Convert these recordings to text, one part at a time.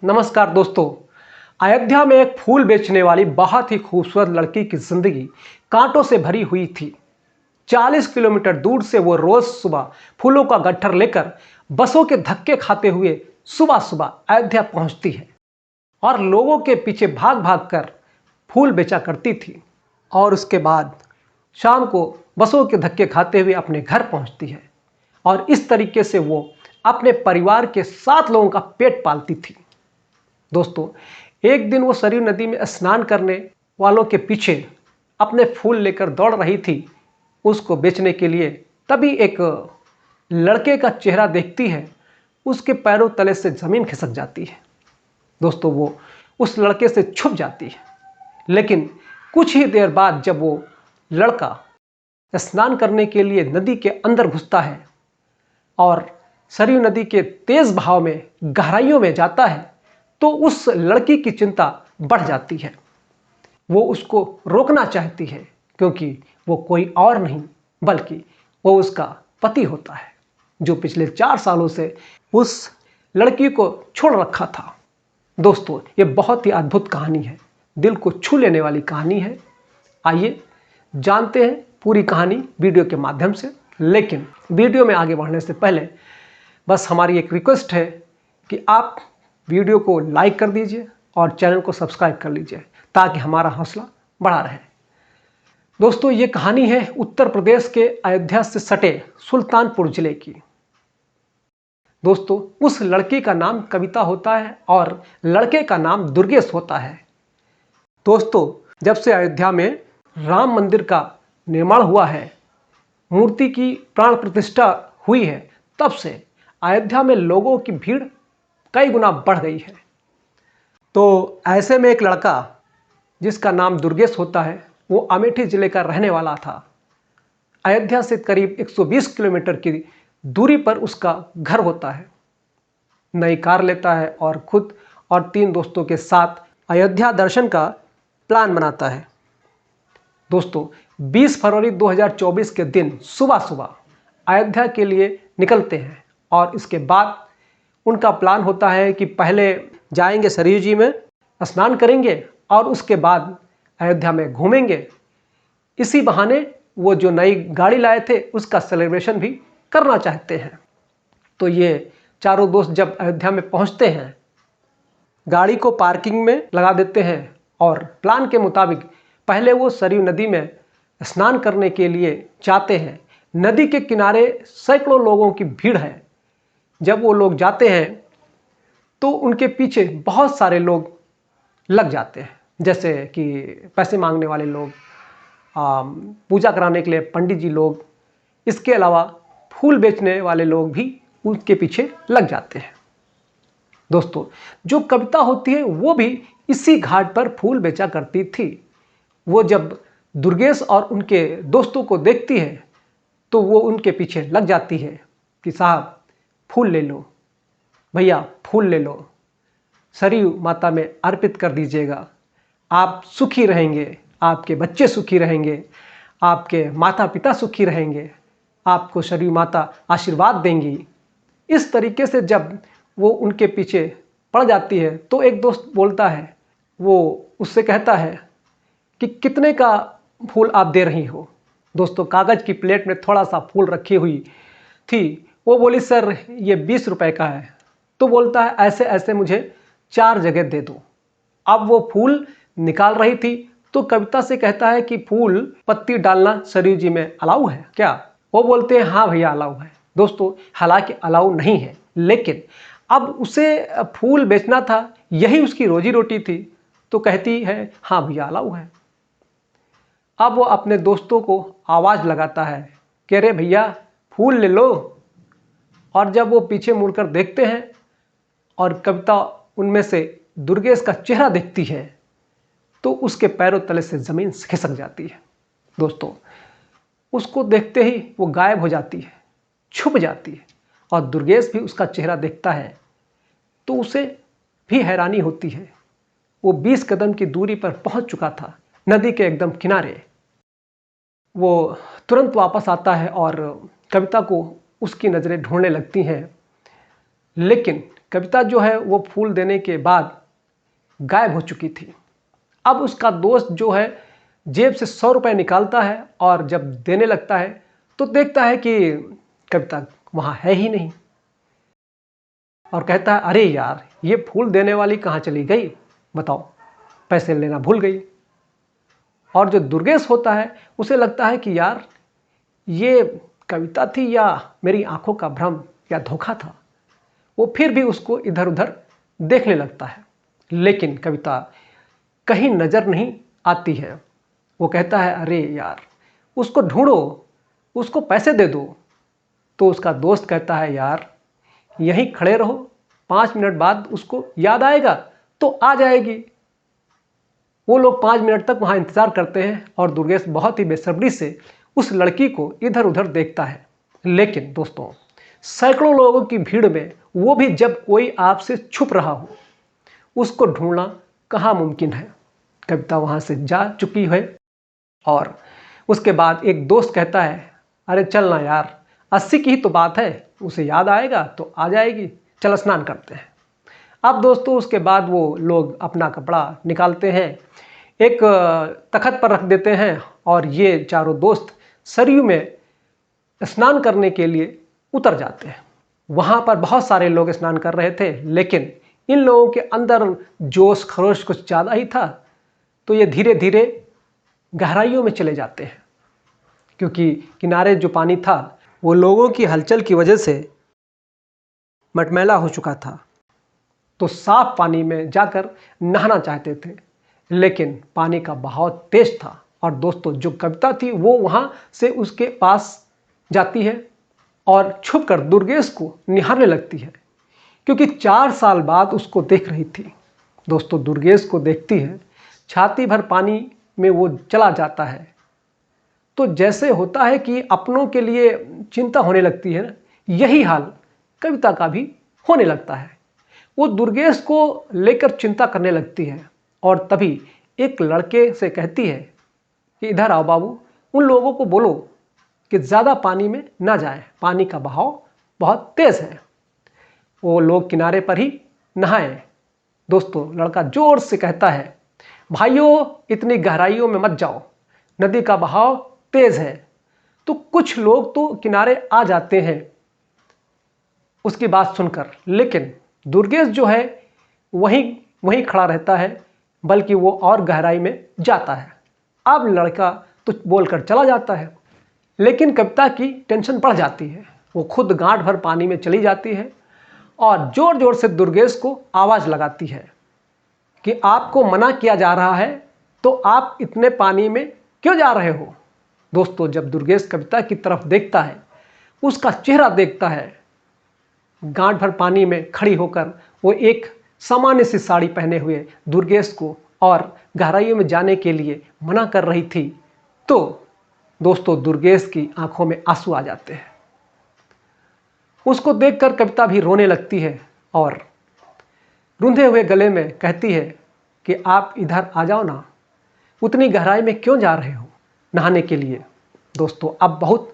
नमस्कार दोस्तों। अयोध्या में एक फूल बेचने वाली बहुत ही खूबसूरत लड़की की जिंदगी कांटों से भरी हुई थी। 40 किलोमीटर दूर से वो रोज सुबह फूलों का गट्ठर लेकर बसों के धक्के खाते हुए सुबह सुबह अयोध्या पहुंचती है और लोगों के पीछे भाग भाग कर फूल बेचा करती थी और उसके बाद शाम को बसों के धक्के खाते हुए अपने घर पहुंचती है और इस तरीके से वो अपने परिवार के 7 लोगों का पेट पालती थी। दोस्तों, एक दिन वो सरयू नदी में स्नान करने वालों के पीछे अपने फूल लेकर दौड़ रही थी उसको बेचने के लिए। तभी एक लड़के का चेहरा देखती है, उसके पैरों तले से ज़मीन खिसक जाती है। दोस्तों, वो उस लड़के से छुप जाती है, लेकिन कुछ ही देर बाद जब वो लड़का स्नान करने के लिए नदी के अंदर घुसता है और सरयू नदी के तेज बहाव में गहराइयों में जाता है तो उस लड़की की चिंता बढ़ जाती है। वो उसको रोकना चाहती है क्योंकि वो कोई और नहीं बल्कि वो उसका पति होता है जो पिछले 4 सालों से उस लड़की को छोड़ रखा था। दोस्तों, ये बहुत ही अद्भुत कहानी है, दिल को छू लेने वाली कहानी है। आइए जानते हैं पूरी कहानी वीडियो के माध्यम से। लेकिन वीडियो में आगे बढ़ने से पहले बस हमारी एक रिक्वेस्ट है कि आप वीडियो को लाइक कर दीजिए और चैनल को सब्सक्राइब कर लीजिए ताकि हमारा हौसला बढ़ा रहे। दोस्तों, ये कहानी है उत्तर प्रदेश के अयोध्या से सटे सुल्तानपुर जिले की। दोस्तों, उस लड़की का नाम कविता होता है और लड़के का नाम दुर्गेश होता है। दोस्तों, जब से अयोध्या में राम मंदिर का निर्माण हुआ है, मूर्ति की प्राण प्रतिष्ठा हुई है, तब से अयोध्या में लोगों की भीड़ कई गुना बढ़ गई है। तो ऐसे में एक लड़का जिसका नाम दुर्गेश होता है, वो अमेठी जिले का रहने वाला था। अयोध्या से करीब 120 किलोमीटर की दूरी पर उसका घर होता है। नई कार लेता है और खुद और 3 दोस्तों के साथ अयोध्या दर्शन का प्लान बनाता है। दोस्तों, 20 फरवरी 2024 के दिन सुबह सुबह अयोध्या के लिए निकलते हैं और इसके बाद उनका प्लान होता है कि पहले जाएंगे सरयू जी में स्नान करेंगे और उसके बाद अयोध्या में घूमेंगे। इसी बहाने वो जो नई गाड़ी लाए थे उसका सेलिब्रेशन भी करना चाहते हैं। तो ये चारों दोस्त जब अयोध्या में पहुंचते हैं, गाड़ी को पार्किंग में लगा देते हैं और प्लान के मुताबिक पहले वो सरयू नदी में स्नान करने के लिए जाते हैं। नदी के किनारे सैकड़ों लोगों की भीड़ है। जब वो लोग जाते हैं तो उनके पीछे बहुत सारे लोग लग जाते हैं, जैसे कि पैसे मांगने वाले लोग, पूजा कराने के लिए पंडित जी लोग, इसके अलावा फूल बेचने वाले लोग भी उनके पीछे लग जाते हैं। दोस्तों, जो कविता होती है वो भी इसी घाट पर फूल बेचा करती थी। वो जब दुर्गेश और उनके दोस्तों को देखती है तो वो उनके पीछे लग जाती है कि साहब फूल ले लो, भैया फूल ले लो, सरयू माता में अर्पित कर दीजिएगा, आप सुखी रहेंगे, आपके बच्चे सुखी रहेंगे, आपके माता पिता सुखी रहेंगे, आपको सरयू माता आशीर्वाद देंगी। इस तरीके से जब वो उनके पीछे पड़ जाती है तो एक दोस्त बोलता है, वो उससे कहता है कि कितने का फूल आप दे रही हो। दोस्तों, कागज़ की प्लेट में थोड़ा सा फूल रखी हुई थी। वो बोली, सर ये 20 रुपए का है। तो बोलता है, ऐसे ऐसे मुझे 4 जगह दे दो। अब वो फूल निकाल रही थी तो कविता से कहता है कि फूल पत्ती डालना सरयू जी में अलाउ है क्या? वो बोलते हैं, हाँ भैया अलाउ है। दोस्तों, हालांकि अलाउ नहीं है, लेकिन अब उसे फूल बेचना था, यही उसकी रोजी रोटी थी, तो कहती है हाँ भैया अलाउ है। अब वो अपने दोस्तों को आवाज़ लगाता है कि अरे भैया फूल ले लो। और जब वो पीछे मुड़कर देखते हैं और कविता उनमें से दुर्गेश का चेहरा देखती है तो उसके पैरों तले से ज़मीन खिसक जाती है। दोस्तों, उसको देखते ही वो गायब हो जाती है, छुप जाती है और दुर्गेश भी उसका चेहरा देखता है तो उसे भी हैरानी होती है। वो 20 कदम की दूरी पर पहुंच चुका था, नदी के एकदम किनारे। वो तुरंत वापस आता है और कविता को उसकी नज़रें ढूंढने लगती हैं, लेकिन कविता जो है वो फूल देने के बाद गायब हो चुकी थी। अब उसका दोस्त जो है जेब से 100 रुपये निकालता है और जब देने लगता है तो देखता है कि कविता वहाँ है ही नहीं और कहता है अरे यार, ये फूल देने वाली कहाँ चली गई, बताओ, पैसे लेना भूल गई। और जो दुर्गेश होता है उसे लगता है कि यार ये कविता थी या मेरी आंखों का भ्रम या धोखा था। वो फिर भी उसको इधर उधर देखने लगता है, लेकिन कविता कहीं नज़र नहीं आती है। वो कहता है अरे यार, उसको ढूंढो, उसको पैसे दे दो। तो उसका दोस्त कहता है यार यहीं खड़े रहो, 5 मिनट बाद उसको याद आएगा तो आ जाएगी। वो लोग 5 मिनट तक वहाँ इंतज़ार करते हैं और दुर्गेश बहुत ही बेसब्री से उस लड़की को इधर उधर देखता है। लेकिन दोस्तों, सैकड़ों लोगों की भीड़ में वो भी जब कोई आपसे छुप रहा हो, उसको ढूंढना कहाँ मुमकिन है। कविता वहाँ से जा चुकी है और उसके बाद एक दोस्त कहता है अरे चल ना यार, 80 की ही तो बात है, उसे याद आएगा तो आ जाएगी, चल स्नान करते हैं। अब दोस्तों उसके बाद वो लोग अपना कपड़ा निकालते हैं, एक तखत पर रख देते हैं और ये चारों दोस्त सरयू में स्नान करने के लिए उतर जाते हैं। वहाँ पर बहुत सारे लोग स्नान कर रहे थे, लेकिन इन लोगों के अंदर जोश खरोश कुछ ज़्यादा ही था, तो ये धीरे धीरे गहराइयों में चले जाते हैं, क्योंकि किनारे जो पानी था वो लोगों की हलचल की वजह से मटमैला हो चुका था। तो साफ पानी में जाकर नहाना चाहते थे, लेकिन पानी का बहाव तेज था और दोस्तों जो कविता थी वो वहाँ से उसके पास जाती है और छुपकर दुर्गेश को निहारने लगती है, क्योंकि 4 साल बाद उसको देख रही थी। दोस्तों दुर्गेश को देखती है, छाती भर पानी में वो चला जाता है। तो जैसे होता है कि अपनों के लिए चिंता होने लगती है ना, यही हाल कविता का भी होने लगता है। वो दुर्गेश को लेकर चिंता करने लगती है और तभी एक लड़के से कहती है कि इधर आओ बाबू, उन लोगों को बोलो कि ज़्यादा पानी में ना जाए, पानी का बहाव बहुत तेज़ है। वो लोग किनारे पर ही नहाए। दोस्तों लड़का जोर से कहता है भाइयों, इतनी गहराइयों में मत जाओ, नदी का बहाव तेज़ है। तो कुछ लोग तो किनारे आ जाते हैं उसकी बात सुनकर, लेकिन दुर्गेश जो है वहीं खड़ा रहता है, बल्कि वो और गहराई में जाता है। अब लड़का तो बोलकर चला जाता है, लेकिन कविता की टेंशन बढ़ जाती है। वो खुद गांठ भर पानी में चली जाती है और ज़ोर ज़ोर से दुर्गेश को आवाज़ लगाती है कि आपको मना किया जा रहा है, तो आप इतने पानी में क्यों जा रहे हो। दोस्तों जब दुर्गेश कविता की तरफ देखता है, उसका चेहरा देखता है, गांठ भर पानी में खड़ी होकर वो एक सामान्य सी साड़ी पहने हुए दुर्गेश को और गहराइयों में जाने के लिए मना कर रही थी, तो दोस्तों दुर्गेश की आंखों में आंसू आ जाते हैं। उसको देखकर कविता भी रोने लगती है और रूंधे हुए गले में कहती है कि आप इधर आ जाओ ना, उतनी गहराई में क्यों जा रहे हो नहाने के लिए। दोस्तों अब बहुत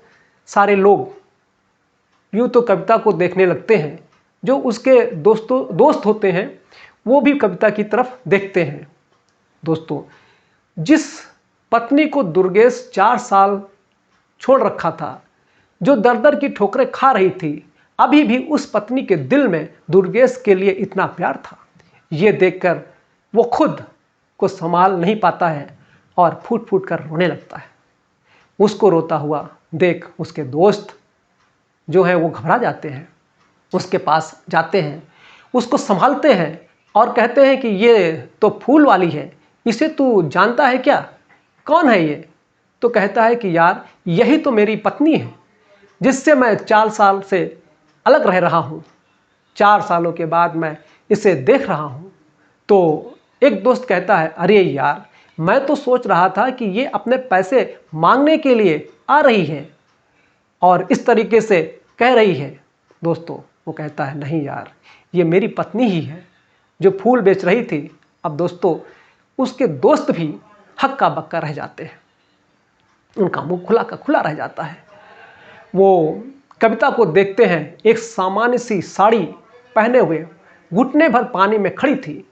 सारे लोग यूँ तो कविता को देखने लगते हैं, जो उसके दोस्त होते हैं वो भी कविता की तरफ देखते हैं। दोस्तों जिस पत्नी को दुर्गेश 4 साल छोड़ रखा था, जो दर दर की ठोकरें खा रही थी, अभी भी उस पत्नी के दिल में दुर्गेश के लिए इतना प्यार था। ये देखकर वो खुद को संभाल नहीं पाता है और फूट फूट कर रोने लगता है। उसको रोता हुआ देख उसके दोस्त जो है वो घबरा जाते हैं, उसके पास जाते हैं, उसको संभालते हैं और कहते हैं कि ये तो फूल वाली है, इसे तू जानता है क्या, कौन है ये। तो कहता है कि यार यही तो मेरी पत्नी है, जिससे मैं 4 साल से अलग रह रहा हूँ। 4 सालों के बाद मैं इसे देख रहा हूँ। तो एक दोस्त कहता है अरे यार, मैं तो सोच रहा था कि ये अपने पैसे मांगने के लिए आ रही है और इस तरीके से कह रही है। दोस्तों वो कहता है नहीं यार, ये मेरी पत्नी ही है जो फूल बेच रही थी। अब दोस्तों उसके दोस्त भी हक्का बक्का रह जाते हैं, उनका मुंह खुला का खुला रह जाता है। वो कविता को देखते हैं, एक सामान्य सी साड़ी पहने हुए घुटने भर पानी में खड़ी थी।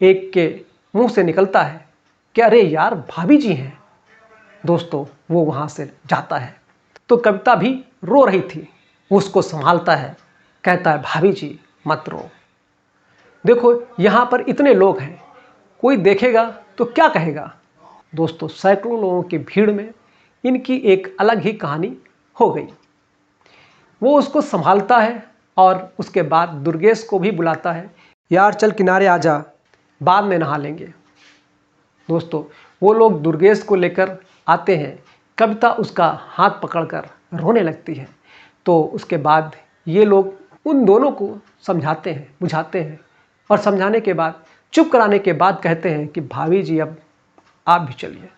एक के मुंह से निकलता है कि अरे यार भाभी जी हैं। दोस्तों वो वहाँ से जाता है तो कविता भी रो रही थी। उसको संभालता है, कहता है भाभी जी मत रो। देखो यहाँ पर इतने लोग हैं, कोई देखेगा तो क्या कहेगा। दोस्तों सैकड़ों लोगों की भीड़ में इनकी एक अलग ही कहानी हो गई। वो उसको संभालता है और उसके बाद दुर्गेश को भी बुलाता है, यार चल किनारे आ जा, बाद में नहा लेंगे। दोस्तों वो लोग दुर्गेश को लेकर आते हैं। कविता उसका हाथ पकड़कर रोने लगती है। तो उसके बाद ये लोग उन दोनों को समझाते हैं, बुझाते हैं और समझाने के बाद चुप कराने के बाद कहते हैं कि भाभी जी अब आप भी चलिए,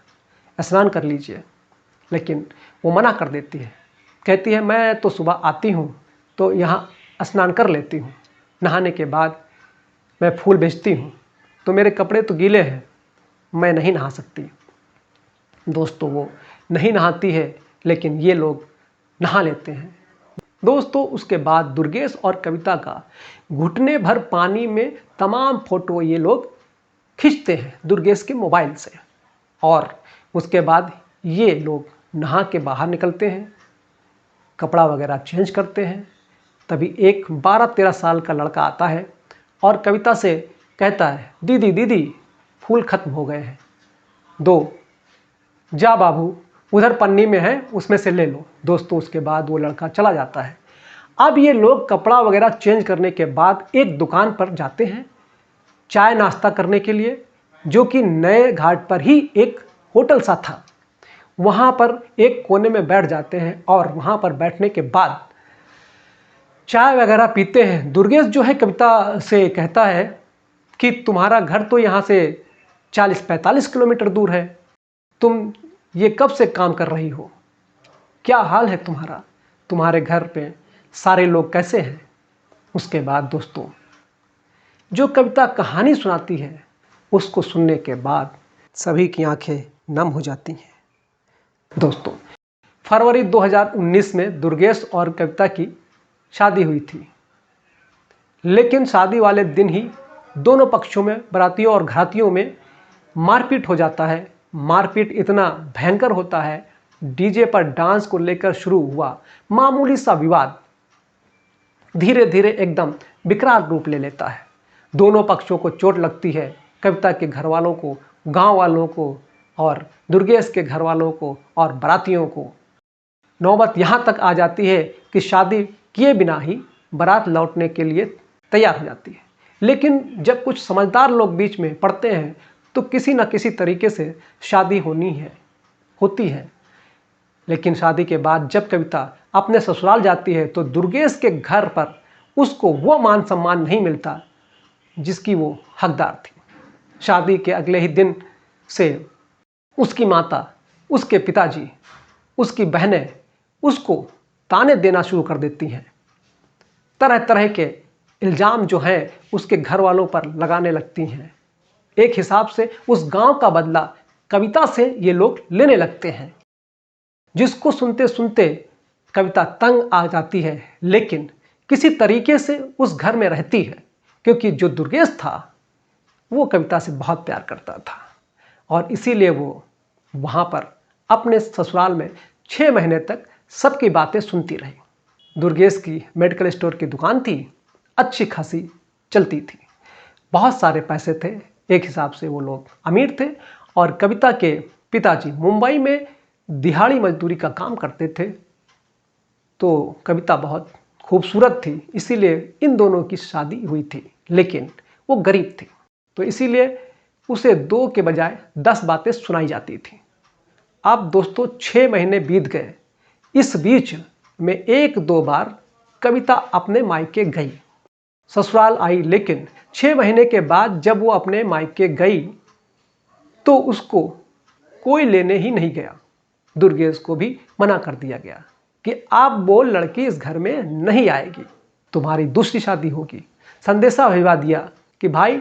स्नान कर लीजिए। लेकिन वो मना कर देती है, कहती है मैं तो सुबह आती हूँ तो यहाँ स्नान कर लेती हूँ, नहाने के बाद मैं फूल बेचती हूँ तो मेरे कपड़े तो गीले हैं, मैं नहीं नहा सकती। दोस्तों वो नहीं नहाती है लेकिन ये लोग नहा लेते हैं। दोस्तों उसके बाद दुर्गेश और कविता का घुटने भर पानी में तमाम फोटो ये लोग खींचते हैं दुर्गेश के मोबाइल से। और उसके बाद ये लोग नहा के बाहर निकलते हैं, कपड़ा वगैरह चेंज करते हैं। तभी एक 12-13 साल का लड़का आता है और कविता से कहता है दीदी दीदी फूल खत्म हो गए हैं, दो जा बाबू उधर पन्नी में है उसमें से ले लो। दोस्तों उसके बाद वो लड़का चला जाता है। अब ये लोग कपड़ा वगैरह चेंज करने के बाद एक दुकान पर जाते हैं चाय नाश्ता करने के लिए, जो कि नए घाट पर ही एक होटल सा था। वहाँ पर एक कोने में बैठ जाते हैं और वहाँ पर बैठने के बाद चाय वगैरह पीते हैं। दुर्गेश जो है कविता से कहता है कि तुम्हारा घर तो यहाँ से 40-45 किलोमीटर दूर है, तुम ये कब से काम कर रही हो, क्या हाल है तुम्हारा, तुम्हारे घर पे सारे लोग कैसे हैं। उसके बाद दोस्तों जो कविता कहानी सुनाती है उसको सुनने के बाद सभी की आंखें नम हो जाती हैं। दोस्तों फरवरी 2019 में दुर्गेश और कविता की शादी हुई थी, लेकिन शादी वाले दिन ही दोनों पक्षों में, बारातियों और घरातियों में मारपीट हो जाता है। मारपीट इतना भयंकर होता है, डीजे पर डांस को लेकर शुरू हुआ मामूली सा विवाद धीरे धीरे एकदम विकराल रूप ले लेता है। दोनों पक्षों को चोट लगती है, कविता के घर वालों को, गांव वालों को और दुर्गेश के घर वालों को और बारातियों को। नौबत यहाँ तक आ जाती है कि शादी किए बिना ही बारात लौटने के लिए तैयार हो जाती है। लेकिन जब कुछ समझदार लोग बीच में पड़ते हैं तो किसी न किसी तरीके से शादी होती है। लेकिन शादी के बाद जब कविता अपने ससुराल जाती है तो दुर्गेश के घर पर उसको वो मान सम्मान नहीं मिलता जिसकी वो हकदार थी। शादी के अगले ही दिन से उसकी माता, उसके पिताजी, उसकी बहनें उसको ताने देना शुरू कर देती हैं। तरह तरह के इल्ज़ाम जो हैं उसके घर वालों पर लगाने लगती हैं। एक हिसाब से उस गांव का बदला कविता से ये लोग लेने लगते हैं, जिसको सुनते सुनते कविता तंग आ जाती है। लेकिन किसी तरीके से उस घर में रहती है, क्योंकि जो दुर्गेश था वो कविता से बहुत प्यार करता था और इसीलिए वो वहाँ पर अपने ससुराल में 6 महीने तक सबकी बातें सुनती रही। दुर्गेश की मेडिकल स्टोर की दुकान थी, अच्छी खासी चलती थी, बहुत सारे पैसे थे, एक हिसाब से वो लोग अमीर थे। और कविता के पिताजी मुंबई में दिहाड़ी मजदूरी का काम करते थे। तो कविता बहुत खूबसूरत थी, इसीलिए इन दोनों की शादी हुई थी, लेकिन वो गरीब थी, तो इसीलिए उसे 2 के बजाय 10 बातें सुनाई जाती थी। अब दोस्तों 6 महीने बीत गए। इस बीच में 1-2 बार कविता अपने मायके गई, ससुराल आई, लेकिन 6 महीने के बाद जब वो अपने मायके गई तो उसको कोई लेने ही नहीं गया। दुर्गेश को भी मना कर दिया गया कि आप वो लड़की इस घर में नहीं आएगी, तुम्हारी दूसरी शादी होगी। संदेशा भिजवा दिया कि भाई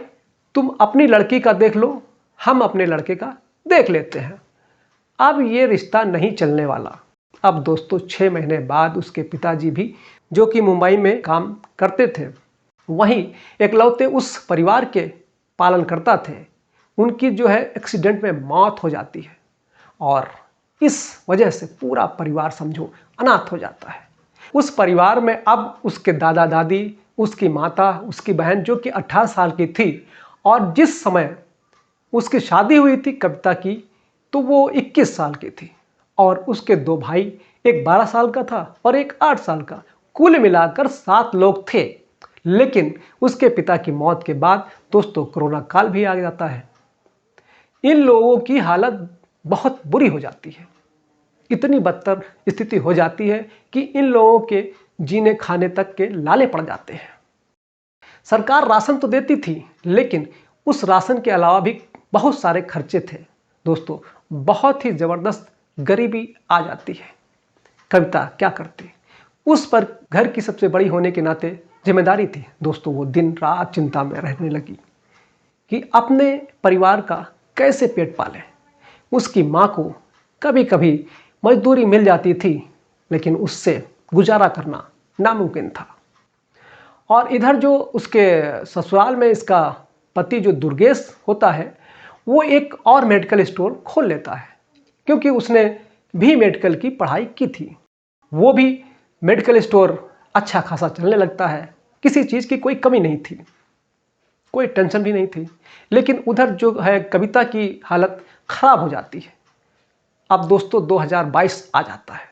तुम अपनी लड़की का देख लो, हम अपने लड़के का देख लेते हैं। अब ये रिश्ता नहीं चलने वाला। अब दोस्तों 6 महीने बाद उसके पिताजी भी, जो कि मुंबई में काम करते थे, वहीं एकलौते उस परिवार के पालनकर्ता थे, उनकी जो है एक्सीडेंट में मौत हो जाती है और इस वजह से पूरा परिवार समझो अनाथ हो जाता है। उस परिवार में अब उसके दादा दादी, उसकी माता, उसकी बहन जो कि 18 साल की थी और जिस समय उसकी शादी हुई थी कविता की तो वो 21 साल की थी और उसके 2 भाई, एक 12 साल का था और एक 8 साल का, कुल मिलाकर 7 लोग थे। लेकिन उसके पिता की मौत के बाद दोस्तों कोरोना काल भी आ जाता है। इन लोगों की हालत बहुत बुरी हो जाती है, इतनी बदतर स्थिति हो जाती है कि इन लोगों के जीने खाने तक के लाले पड़ जाते हैं। सरकार राशन तो देती थी लेकिन उस राशन के अलावा भी बहुत सारे खर्चे थे दोस्तों, बहुत ही ज़बरदस्त गरीबी आ जाती है। कविता क्या करती, उस पर घर की सबसे बड़ी होने के नाते जिम्मेदारी थी दोस्तों। वो दिन रात चिंता में रहने लगी कि अपने परिवार का कैसे पेट पाले। उसकी माँ को कभी कभी मजदूरी मिल जाती थी लेकिन उससे गुजारा करना नामुमकिन था। और इधर जो उसके ससुराल में इसका पति जो दुर्गेश होता है वो एक और मेडिकल स्टोर खोल लेता है, क्योंकि उसने भी मेडिकल की पढ़ाई की थी। वो भी मेडिकल स्टोर अच्छा खासा चलने लगता है, किसी चीज़ की कोई कमी नहीं थी, कोई टेंशन भी नहीं थी। लेकिन उधर जो है कविता की हालत खराब हो जाती है। अब दोस्तों 2022 आ जाता है,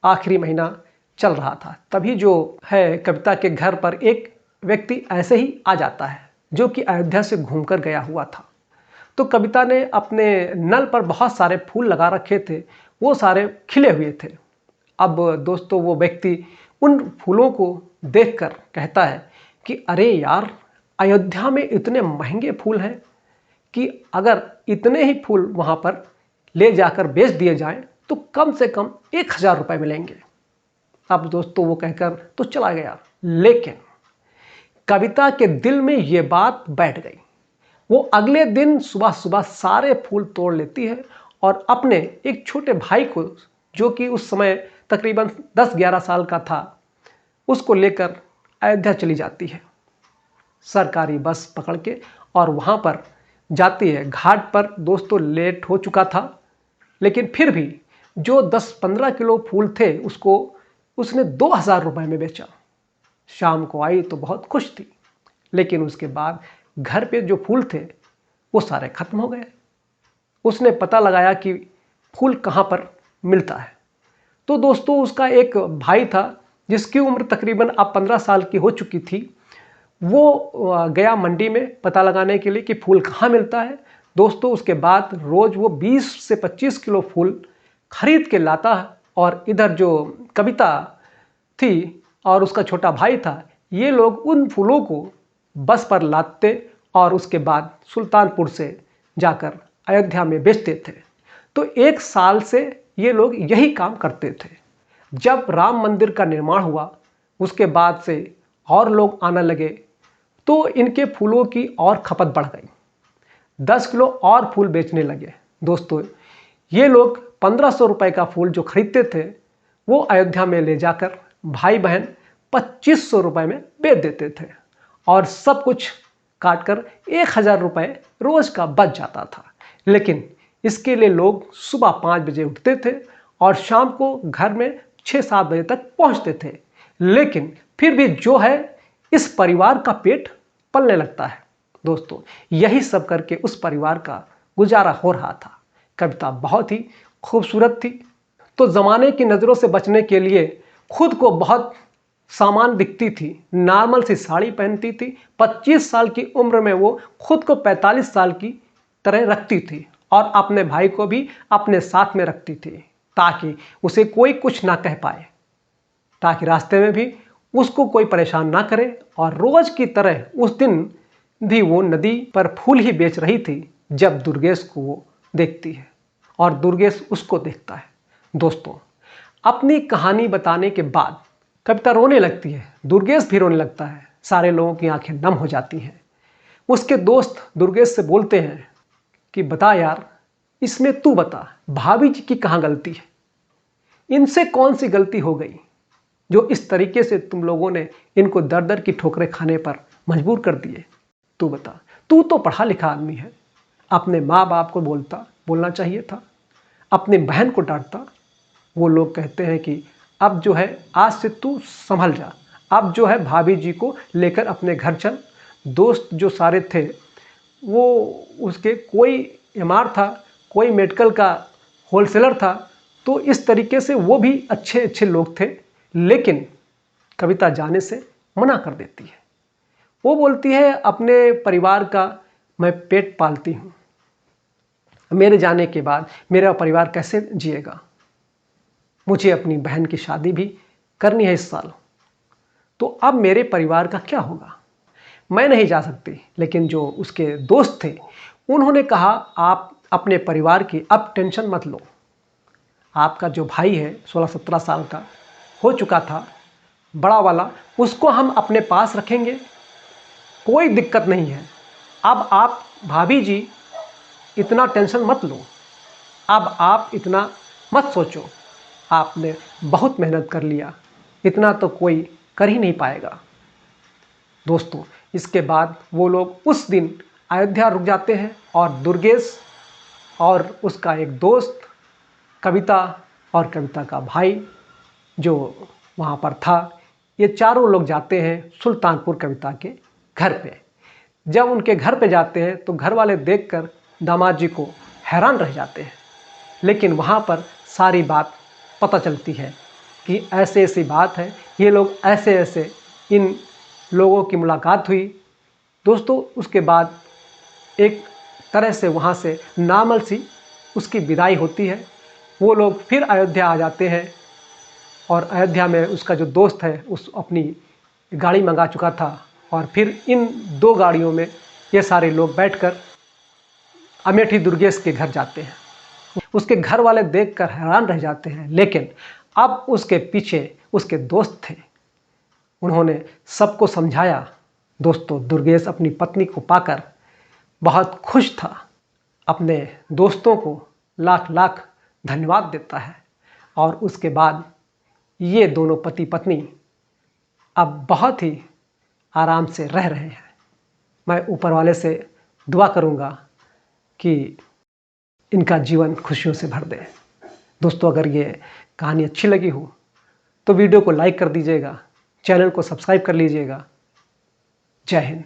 आखिरी महीना चल रहा था, तभी जो है कविता के घर पर एक व्यक्ति ऐसे ही आ जाता है जो कि अयोध्या से घूमकर गया हुआ था। तो कविता ने अपने नल पर बहुत सारे फूल लगा रखे थे, वो सारे खिले हुए थे। अब दोस्तों वो व्यक्ति उन फूलों को देखकर कहता है कि अरे यार, अयोध्या में इतने महंगे फूल हैं कि अगर इतने ही फूल वहाँ पर ले जाकर बेच दिए जाएं तो कम से कम 1000 रुपये मिलेंगे। अब दोस्तों वो कहकर तो चला गया, लेकिन कविता के दिल में ये बात बैठ गई। वो अगले दिन सुबह सुबह सारे फूल तोड़ लेती है और अपने एक छोटे भाई को, जो कि उस समय तकरीबन 10-11 साल का था, उसको लेकर अयोध्या चली जाती है सरकारी बस पकड़ के और वहाँ पर जाती है। घाट पर दोस्तों लेट हो चुका था, लेकिन फिर भी जो 10-15 किलो फूल थे उसको उसने 2000 रुपये में बेचा। शाम को आई तो बहुत खुश थी, लेकिन उसके बाद घर पे जो फूल थे वो सारे खत्म हो गए। उसने पता लगाया कि फूल कहाँ पर मिलता है। तो दोस्तों उसका एक भाई था जिसकी उम्र तकरीबन अब 15 साल की हो चुकी थी। वो गया मंडी में पता लगाने के लिए कि फूल कहाँ मिलता है। दोस्तों उसके बाद रोज़ वो 20 से 25 किलो फूल खरीद के लाता है और इधर जो कविता थी और उसका छोटा भाई था, ये लोग उन फूलों को बस पर लाते और उसके बाद सुल्तानपुर से जाकर अयोध्या में बेचते थे। तो 1 साल से ये लोग यही काम करते थे। जब राम मंदिर का निर्माण हुआ उसके बाद से और लोग आने लगे तो इनके फूलों की और खपत बढ़ गई। 10 किलो और फूल बेचने लगे। दोस्तों ये लोग 1500 रुपये का फूल जो खरीदते थे वो अयोध्या में ले जाकर भाई बहन 2500 रुपये में बेच देते थे और सब कुछ काटकर 1000 रुपये रोज का बच जाता था। लेकिन इसके लिए लोग सुबह 5 बजे उठते थे और शाम को घर में 6-7 बजे तक पहुंचते थे। लेकिन फिर भी जो है इस परिवार का पेट पलने लगता है। दोस्तों यही सब करके उस परिवार का गुजारा हो रहा था। कविता बहुत ही खूबसूरत थी, तो ज़माने की नज़रों से बचने के लिए खुद को बहुत सामान्य दिखती थी, नॉर्मल सी साड़ी पहनती थी। 25 साल की उम्र में वो खुद को 45 साल की तरह रखती थी और अपने भाई को भी अपने साथ में रखती थी ताकि उसे कोई कुछ ना कह पाए, ताकि रास्ते में भी उसको कोई परेशान ना करे। और रोज की तरह उस दिन भी वो नदी पर फूल ही बेच रही थी जब दुर्गेश को वो देखती है और दुर्गेश उसको देखता है। दोस्तों अपनी कहानी बताने के बाद कविता रोने लगती है, दुर्गेश भी रोने लगता है, सारे लोगों की आंखें नम हो जाती हैं। उसके दोस्त दुर्गेश से बोलते हैं कि बता यार, इसमें तू बता, भाभी जी की कहाँ गलती है, इनसे कौन सी गलती हो गई जो इस तरीके से तुम लोगों ने इनको दर दर की ठोकरें खाने पर मजबूर कर दिए। तू बता, तू तो पढ़ा लिखा आदमी है, अपने माँ बाप को बोलना चाहिए था, अपने बहन को डांटता। वो लोग कहते हैं कि अब जो है आज से तू संभल जा, अब जो है भाभी जी को लेकर अपने घर चल। दोस्त जो सारे थे वो उसके कोई एमआर था, कोई मेडिकल का होलसेलर था, तो इस तरीके से वो भी अच्छे अच्छे लोग थे, लेकिन कविता जाने से मना कर देती है। वो बोलती है अपने परिवार का मैं पेट पालती हूँ, मेरे जाने के बाद मेरा परिवार कैसे जिएगा, मुझे अपनी बहन की शादी भी करनी है इस साल, तो अब मेरे परिवार का क्या होगा, मैं नहीं जा सकती। लेकिन जो उसके दोस्त थे उन्होंने कहा आप अपने परिवार की अब टेंशन मत लो, आपका जो भाई है 16-17 साल का हो चुका था बड़ा वाला, उसको हम अपने पास रखेंगे, कोई दिक्कत नहीं है। अब आप भाभी जी इतना टेंशन मत लो, अब आप इतना मत सोचो, आपने बहुत मेहनत कर लिया, इतना तो कोई कर ही नहीं पाएगा। दोस्तों, इसके बाद वो लोग उस दिन अयोध्या रुक जाते हैं और दुर्गेश और उसका एक दोस्त कविता और कविता का भाई जो वहाँ पर था, ये चारों लोग जाते हैं सुल्तानपुर कविता के घर पे। जब उनके घर पे जाते हैं तो घर वाले देखकर दामाद जी को हैरान रह जाते हैं, लेकिन वहाँ पर सारी बात पता चलती है कि ऐसे ऐसी बात है, ये लोग ऐसे ऐसे इन लोगों की मुलाकात हुई। दोस्तों, उसके बाद एक तरह से वहाँ से नॉर्मल सी उसकी विदाई होती है। वो लोग फिर अयोध्या आ जाते हैं और अयोध्या में उसका जो दोस्त है उस अपनी गाड़ी मंगा चुका था, और फिर इन 2 गाड़ियों में ये सारे लोग बैठकर अमेठी दुर्गेश के घर जाते हैं। उसके घर वाले देखकर हैरान रह जाते हैं, लेकिन अब उसके पीछे उसके दोस्त थे, उन्होंने सबको समझाया। दोस्तों, दुर्गेश अपनी पत्नी को पाकर बहुत खुश था, अपने दोस्तों को लाख लाख धन्यवाद देता है, और उसके बाद ये दोनों पति पत्नी अब बहुत ही आराम से रह रहे हैं। मैं ऊपर वाले से दुआ करूँगा कि इनका जीवन खुशियों से भर दे। दोस्तों, अगर ये कहानी अच्छी लगी हो तो वीडियो को लाइक कर दीजिएगा, चैनल को सब्सक्राइब कर लीजिएगा। जय हिंद।